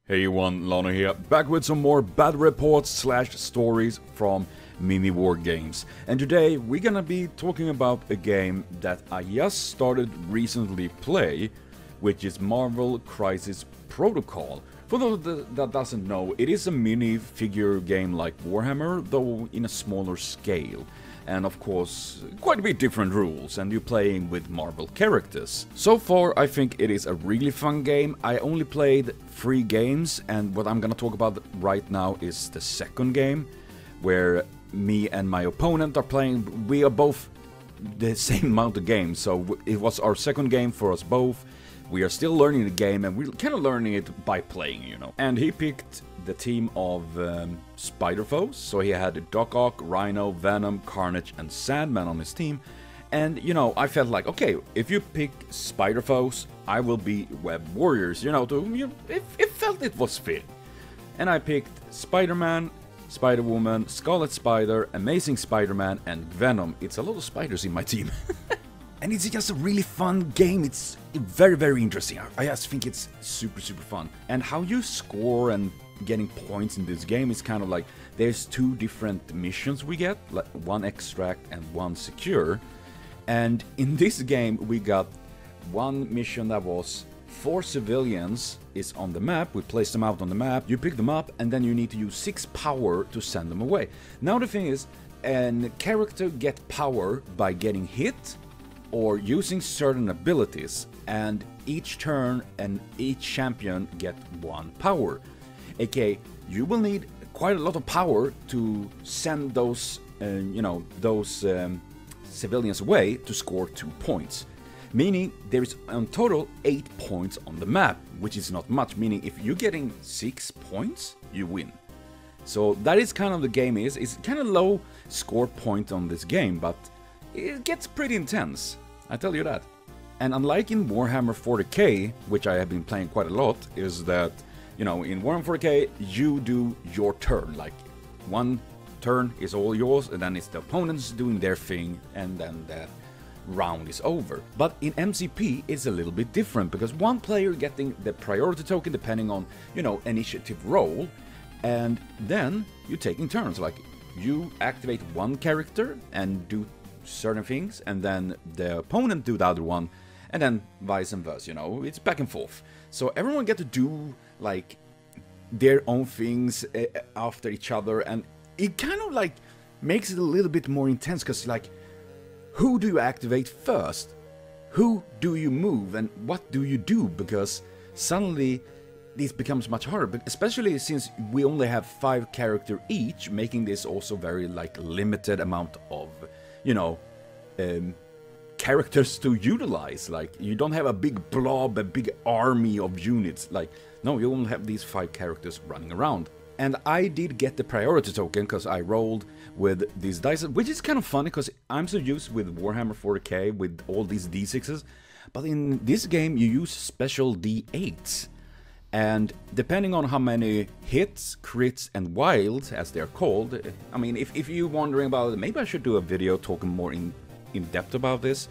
Hey everyone, Lano here, back with some more battle reports slash stories from Mini War games. And today we're gonna be talking about a game that I just started recently play, which is Marvel Crisis Protocol. For those that doesn't know, it is a minifigure game like Warhammer, though in a smaller scale. And of course, quite a bit different rules, and you're playing with Marvel characters. So far, I think it is a really fun game. I only played 3 games, and what I'm gonna talk about right now is the second game, where me and my opponent are playing. We are both the same amount of games, so it was our second game for us both. We are still learning the game, and we're kind of learning it by playing, you know. And he picked the team of Spider Foes, so he had Doc Ock, Rhino, Venom, Carnage, and Sandman on his team. And, you know, I felt like, okay, if you pick Spider Foes, I will be Web Warriors, you know, it felt it was fit. And I picked Spider-Man, Spider-Woman, Scarlet Spider, Amazing Spider-Man, and Venom. It's a lot of spiders in my team. And it's just a really fun game. It's very, very interesting. I just think it's super, super fun. And how you score and getting points in this game is kind of like, there's 2 different missions we get, like 1 extract and 1 secure. And in this game we got 1 mission that was 4 civilians is on the map. We place them out on the map, you pick them up, and then you need to use 6 power to send them away. Now the thing is, a character get power by getting hit or using certain abilities, and each turn and each champion get 1 power. Okay, you will need quite a lot of power to send those, civilians away to score 2 points. Meaning there is in total 8 points on the map, which is not much. Meaning if you're getting 6 points, you win. So that is kind of the game is. It's kind of low score point on this game, but it gets pretty intense, I tell you that. And unlike in Warhammer 40k, which I have been playing quite a lot, is that, you know, in Warhammer 40k, you do your turn. Like, 1 turn is all yours, and then it's the opponents doing their thing, and then that round is over. But in MCP, it's a little bit different, because 1 player getting the priority token depending on, you know, initiative roll, and then you're taking turns. Like, you activate 1 character and do certain things, and then the opponent do the other one, and then vice versa, you know, it's back and forth. So everyone get to do like their own things after each other, and it kind of like makes it a little bit more intense, because like, who do you activate first? Who do you move, and what do you do? Because suddenly this becomes much harder, but especially since we only have 5 characters each, making this also very like limited amount of, you know, characters to utilize. Like, you don't have a big blob, a big army of units. Like, no, you only have these 5 characters running around. And I did get the priority token because I rolled with these dice, which is kind of funny because I'm so used with Warhammer 40k with all these d6s, but in this game you use special d8s. And depending on how many hits, crits, and wilds, as they're called, I mean, if you're wondering about it, maybe I should do a video talking more in depth about this,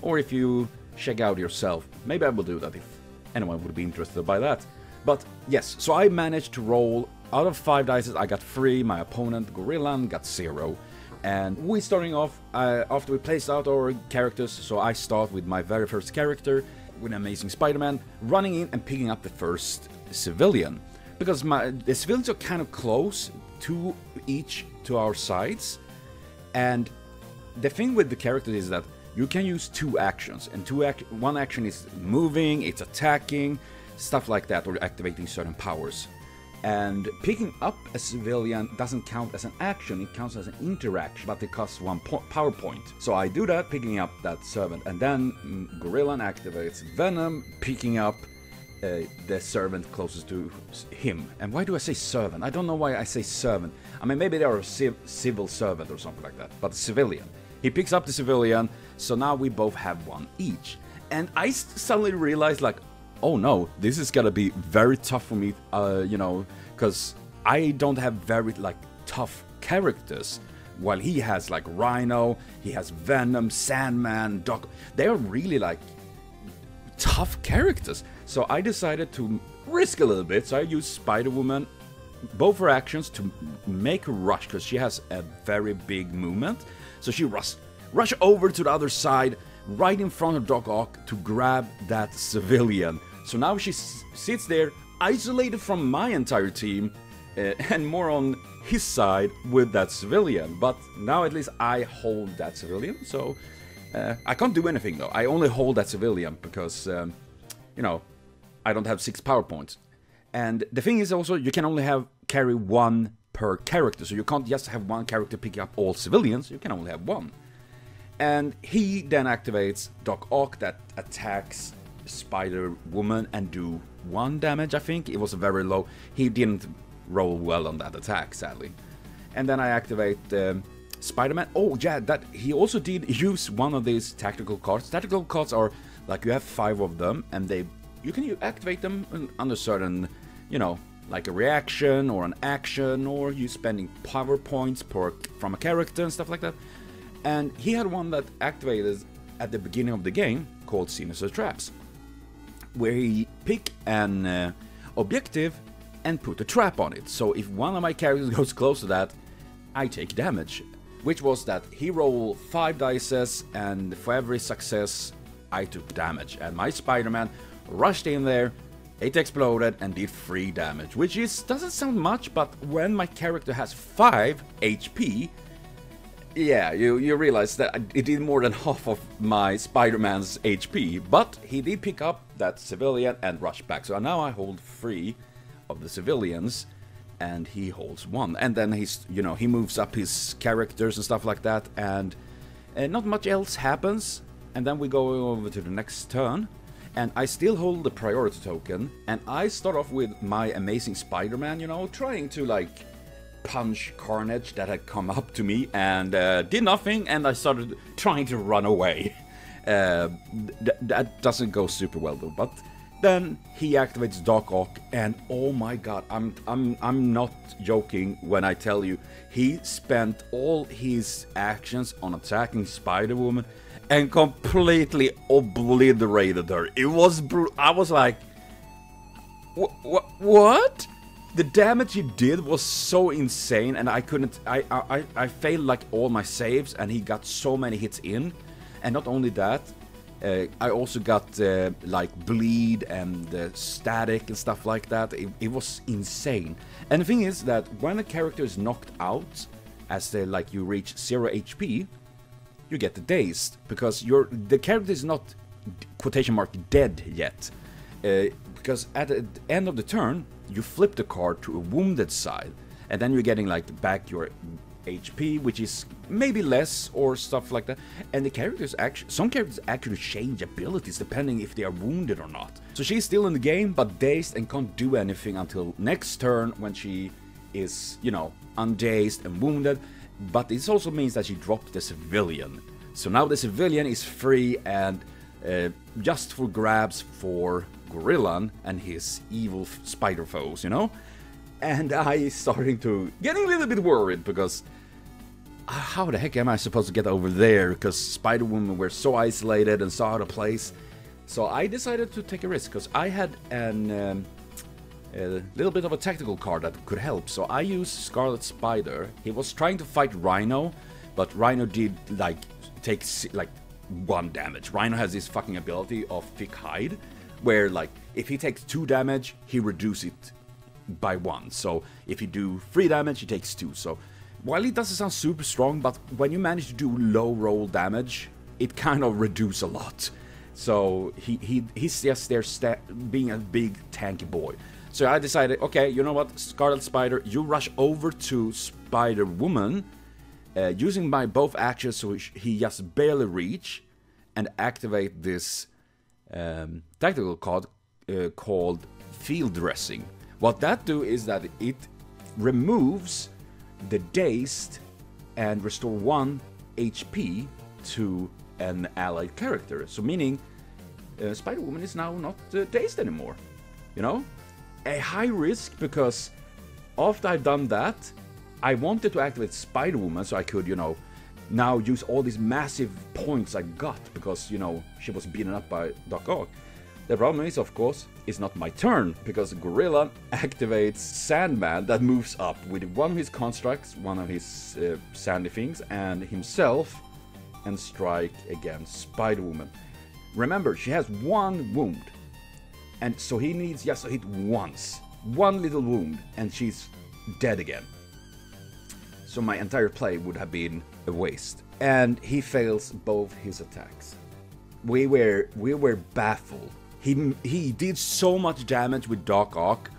or if you check out yourself, maybe I will do that if anyone would be interested by that. But yes, so I managed to roll out of 5 dice, I got 3, my opponent Gorillan got 0. And we starting off, after we placed out our characters, so I start with my very first character, with Amazing Spider-Man, running in and picking up the first civilian. Because the civilians are kind of close to each to our sides, and the thing with the character is that you can use 2 actions, and 1 action is moving, it's attacking, stuff like that, or activating certain powers. And picking up a civilian doesn't count as an action, it counts as an interaction, but it costs 1 power point. So I do that, picking up that servant, and then Gorillan activates Venom, picking up the servant closest to him. And why do I say servant? I don't know why I say servant. I mean, maybe they are a civil servant or something like that, but a civilian. He picks up the civilian, so now we both have 1 each. And I suddenly realized, like, oh no, this is gonna be very tough for me, you know, because I don't have very, like, tough characters. While he has, like, Rhino, he has Venom, Sandman, Doc. They are really, like, tough characters. So I decided to risk a little bit, so I use Spider-Woman, both her actions, to make her rush, because she has a very big movement. So she rush over to the other side, right in front of Doc Ock, to grab that civilian. So now she sits there, isolated from my entire team, and more on his side with that civilian. But now at least I hold that civilian, so I can't do anything though. I only hold that civilian because, you know, I don't have 6 power points. And the thing is also, you can only carry 1 per character, so you can't just have 1 character picking up all civilians, you can only have 1. And he then activates Doc Ock, that attacks Spider-Woman and do 1 damage, I think. It was very low. He didn't roll well on that attack, sadly. And then I activate Spider-Man. Oh yeah, that he also did use one of these tactical cards. Tactical cards are like, you have 5 of them, and you can activate them under certain, you know, like a reaction or an action, or you spending power points from a character and stuff like that. And he had one that activated at the beginning of the game called Sinister Traps, where he pick an objective and put a trap on it. So if one of my characters goes close to that, I take damage. Which was that he rolled 5 dice, and for every success I took damage. And my Spider-Man rushed in there, it exploded and did 3 damage, which doesn't sound much, but when my character has 5 HP, yeah, you realize that it did more than half of my Spider-Man's HP, but he did pick up that civilian and rush back. So now I hold 3 of the civilians, and he holds 1. And then he moves up his characters and stuff like that, and not much else happens. And then we go over to the next turn, and I still hold the priority token, and I start off with my amazing Spider-Man, you know, trying to like punch Carnage that had come up to me, and did nothing, and I started trying to run away. That doesn't go super well though. But then he activates Doc Ock, and oh my god, I'm not joking when I tell you, he spent all his actions on attacking Spider-Woman and completely obliterated her. It was brutal. I was like, what? The damage he did was so insane, and I couldn't. I failed like all my saves, and he got so many hits in. And not only that, I also got like bleed and static and stuff like that. It was insane. And the thing is that when a character is knocked out, as you reach 0 HP, you get the dazed, because the character is not quotation mark dead yet. Because at the end of the turn, you flip the card to a wounded side, and then you're getting like back your HP, which is maybe less or stuff like that. And some characters actually change abilities depending if they are wounded or not. So she's still in the game, but dazed and can't do anything until next turn, when she is, you know, undazed and wounded. But this also means that she dropped the civilian. So now the civilian is free and just for grabs for Gorillan and his evil spider foes, you know? And I starting to getting a little bit worried, because how the heck am I supposed to get over there? Because Spider-Woman were so isolated and so out of place. So I decided to take a risk, because I had a little bit of a tactical card that could help. So I used Scarlet Spider. He was trying to fight Rhino, but Rhino did take 1 damage. Rhino has this fucking ability of thick hide, where like if he takes 2 damage, he reduces it by 1. So if you do 3 damage, he takes 2. So while it doesn't sound super strong, but when you manage to do low roll damage, it kind of reduces a lot. So he's just there being a big tanky boy. So I decided, okay, you know what, Scarlet Spider, you rush over to Spider-Woman, using my both actions, so he just barely reach, and activate this tactical card called Field Dressing. What that do is that it removes the dazed and restore 1 HP to an allied character. So meaning Spider-Woman is now not dazed anymore, you know? A high risk, because after I've done that, I wanted to activate Spider-Woman so I could, you know, now use all these massive points I got, because, you know, she was beaten up by Doc Ock. The problem is, of course, it's not my turn, because Gorillan activates Sandman that moves up with one of his constructs, one of his sandy things, and himself, and strike against Spider-Woman. Remember, she has one wound, and so he needs just to hit once. One little wound, and she's dead again. So my entire play would have been a waste. And he fails both his attacks. We were baffled. He did so much damage with Dark Arc,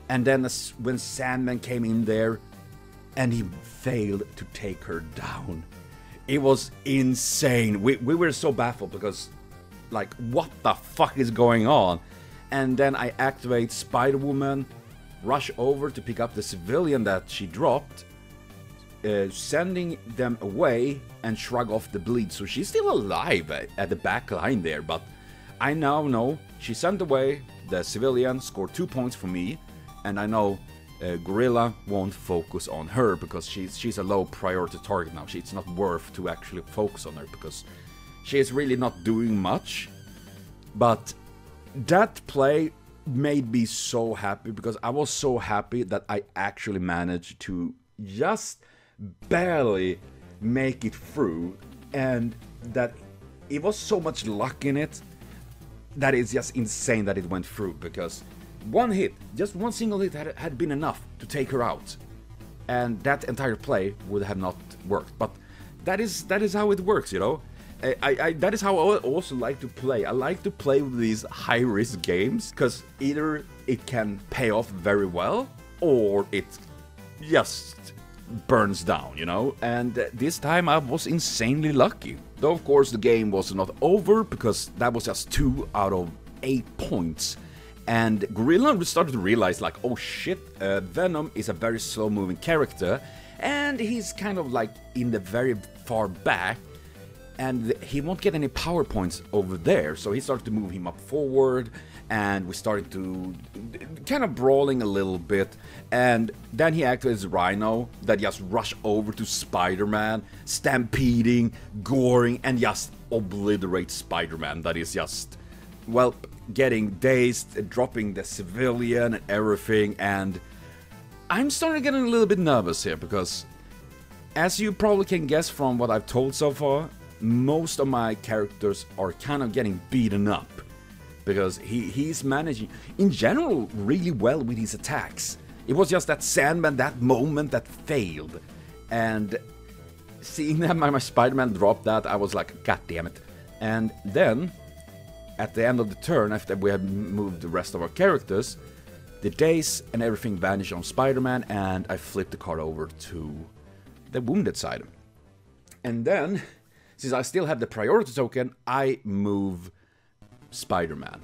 and then when Sandman came in there, and he failed to take her down. It was insane. We were so baffled because, like, what the fuck is going on? And then I activate Spider-Woman, rush over to pick up the civilian that she dropped, sending them away and shrug off the bleed. So she's still alive at the back line there, but I now know she sent away the civilian, scored 2 points for me, and I know Gorilla won't focus on her because she's a low priority target now. It's not worth to actually focus on her because she is really not doing much. But that play made me so happy because I was so happy that I actually managed to just barely make it through, and that it was so much luck in it that it's just insane that it went through, because one hit, just one single hit had been enough to take her out, and that entire play would have not worked. But that is how it works, you know. That is how I also like to play. I like to play with these high-risk games because either it can pay off very well or it just burns down, you know. And this time I was insanely lucky. Though of course the game was not over because that was just 2 out of 8 points. And Gorillan started to realize, like, oh shit, Venom is a very slow-moving character, and he's kind of like in the very far back, and he won't get any power points over there. So he started to move him up forward, and we started to kind of brawling a little bit. And then he activates Rhino that just rush over to Spider-Man, stampeding, goring, and just obliterate Spider-Man. That is just, well, getting dazed, dropping the civilian and everything. And I'm starting to get a little bit nervous here because, as you probably can guess from what I've told so far, most of my characters are kind of getting beaten up because he's managing in general really well with his attacks. It was just that Sandman, that moment, that failed. And seeing that my Spider-Man dropped that, I was like, god damn it. And then at the end of the turn, after we had moved the rest of our characters, the daze and everything vanished on Spider-Man, and I flipped the card over to the wounded side. And then, since I still have the priority token, I move Spider-Man.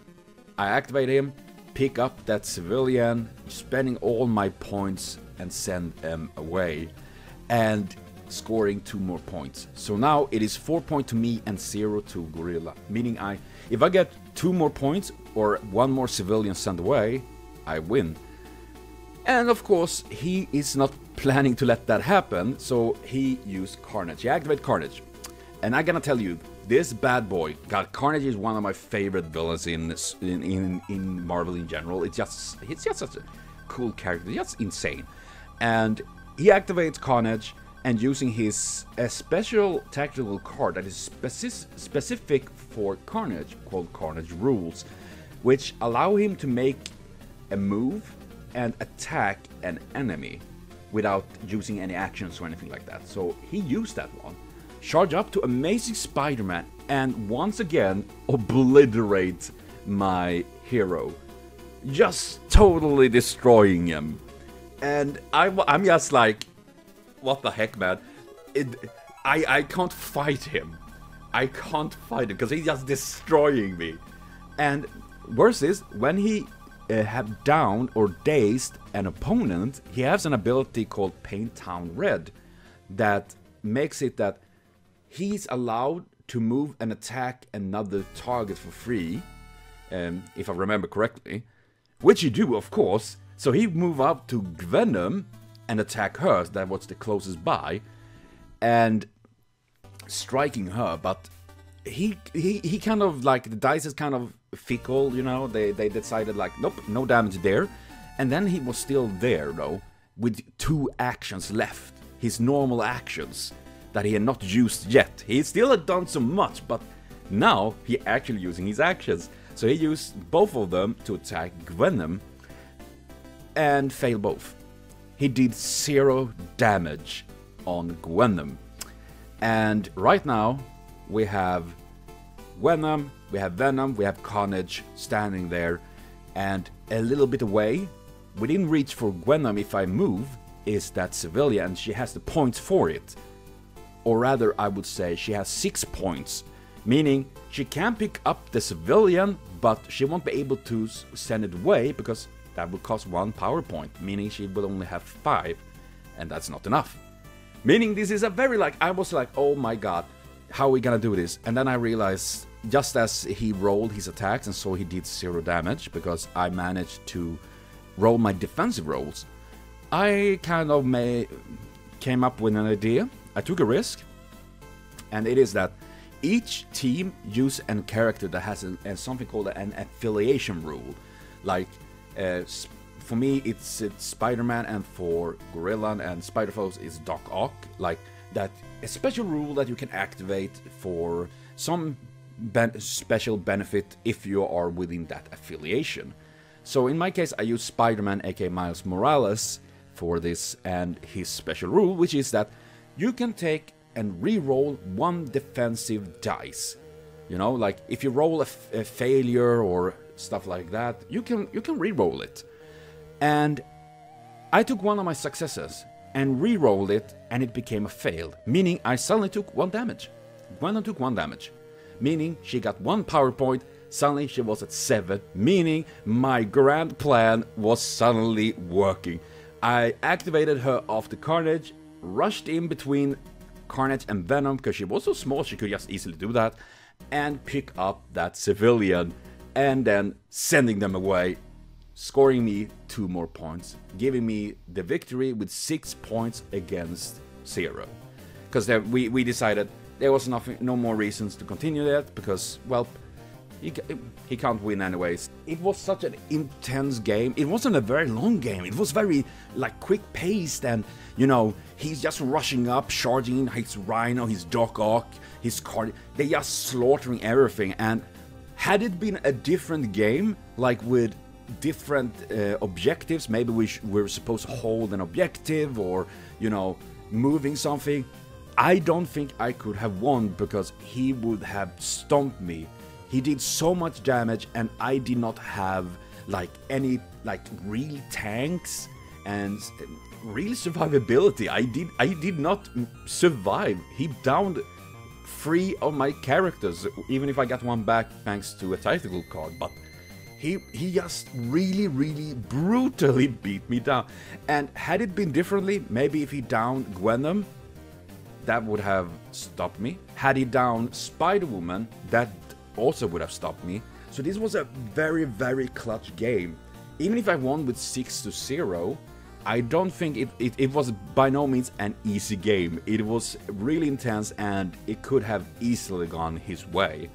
I activate him, pick up that civilian, spending all my points and send them away, and scoring 2 more points. So now it is 4 points to me and 0 to Gorilla, meaning if I get 2 more points or 1 more civilian sent away, I win. And of course, he is not planning to let that happen, so he used Carnage. He activated Carnage. And I'm gonna tell you, this bad boy, God, Carnage is one of my favorite villains in Marvel in general. It's just such a cool character, just insane. And he activates Carnage, and using his special tactical card that is specific for Carnage, called Carnage Rules, which allow him to make a move and attack an enemy without using any actions or anything like that. So he used that one. Charge up to Amazing Spider-Man and once again obliterate my hero. Just totally destroying him. And I'm just like, what the heck, man? I can't fight him. I can't fight him because he's just destroying me. And worse is, when he have downed or dazed an opponent, he has an ability called Paint Town Red that makes it that he's allowed to move and attack another target for free, if I remember correctly, which you do, of course. So he move up to Venom and attack her, that was the closest by, and striking her. But he kind of like, the dice is kind of fickle, you know, they decided like, nope, no damage there. And then he was still there though, with 2 actions left, his normal actions that he had not used yet. He still had done so much, but now he actually using his actions. So he used both of them to attack Gwenom and failed both. He did 0 damage on Gwenom. And right now we have Gwenom, we have Venom, we have Carnage standing there, and a little bit away, within reach for Gwenom if I move, is that civilian, and she has the points for it. Or rather, I would say she has 6 points, meaning she can pick up the civilian, but she won't be able to send it away because that would cost 1 power point, meaning she will only have 5, and that's not enough. Meaning this is a very like, I was like, oh my god, how are we gonna do this? And then I realized, just as he rolled his attacks and so he did 0 damage, because I managed to roll my defensive rolls, I kind of came up with an idea. I took a risk, and it is that each team use a character that has something called an affiliation rule. Like, for me it's Spider-Man, and for Gorillan and Spider-Foes is Doc Ock. Like, that a special rule that you can activate for some special benefit if you are within that affiliation. So in my case, I use Spider-Man, aka Miles Morales, for this, and his special rule, which is that you can take and re-roll 1 defensive dice. You know, like if you roll a failure or stuff like that, you can re-roll it. And I took one of my successes and re-rolled it, and it became a fail, meaning I suddenly took 1 damage. Gwenom took 1 damage, meaning she got 1 power point. Suddenly she was at 7, meaning my grand plan was suddenly working. I activated her after Carnage, rushed in between Carnage and Venom, because she was so small she could just easily do that, and pick up that civilian, and then sending them away, scoring me 2 more points, giving me the victory with 6 points against 0. Because we decided there was no more reasons to continue that, because, well, he can't win anyways. It was such an intense game. It wasn't a very long game. It was very like quick paced, and you know, he's just rushing up, charging his Rhino, his Doc Ock, his card. They just slaughtering everything. And had it been a different game, like with different objectives, maybe we're supposed to hold an objective, or you know, moving something, I don't think I could have won, because he would have stomped me. He did so much damage, and I did not have like any like real tanks and real survivability. I did not survive. He downed 3 of my characters, even if I got 1 back thanks to a tactical card. But he just really brutally beat me down. And had it been differently, maybe if he downed Gwenom, that would have stopped me. Had he downed Spider-Woman, that also would have stopped me. So this was a very clutch game. Even if I won with 6-0, I don't think it was by no means an easy game. It was really intense, and it could have easily gone his way.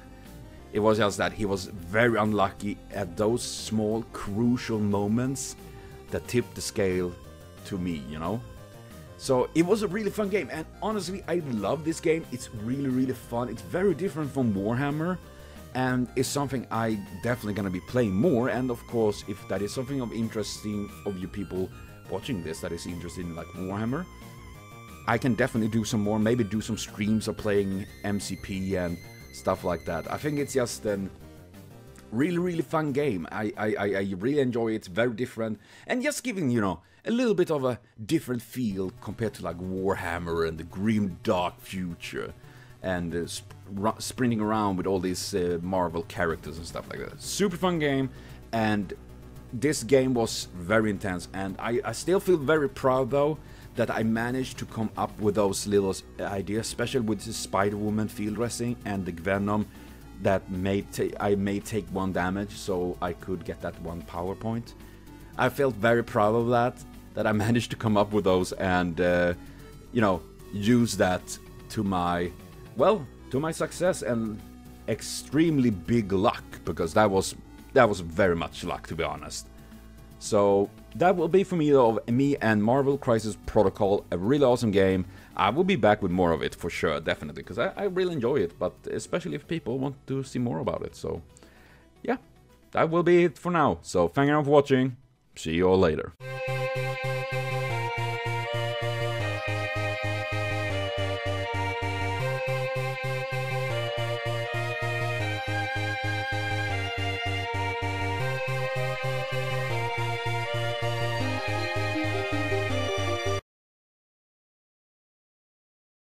It was just that he was very unlucky at those small crucial moments that tipped the scale to me, you know. So it was a really fun game, and honestly I love this game. It's really fun. It's very different from Warhammer, and it's something I definitely gonna be playing more. And of course, if that is something of interesting of you people watching this that is interested in like Warhammer, I can definitely do some more, maybe do some streams of playing MCP and stuff like that. I think it's just a really fun game. I really enjoy it. It's very different, and just giving, you know, a little bit of a different feel compared to like Warhammer and the grim dark future, and sprinting around with all these Marvel characters and stuff like that. Super fun game, and this game was very intense, and I still feel very proud though that I managed to come up with those little ideas, especially with the Spider-Woman field dressing and the Venom that I may take 1 damage so I could get that 1 power point. I felt very proud of that I managed to come up with those, and you know, use that to my success, and extremely big luck, because that was very much luck, to be honest. So that will be for me of me and Marvel Crisis Protocol, a really awesome game. I will be back with more of it for sure, definitely, because I really enjoy it, but especially if people want to see more about it. So yeah, that will be it for now. So thank you for watching. See you all later.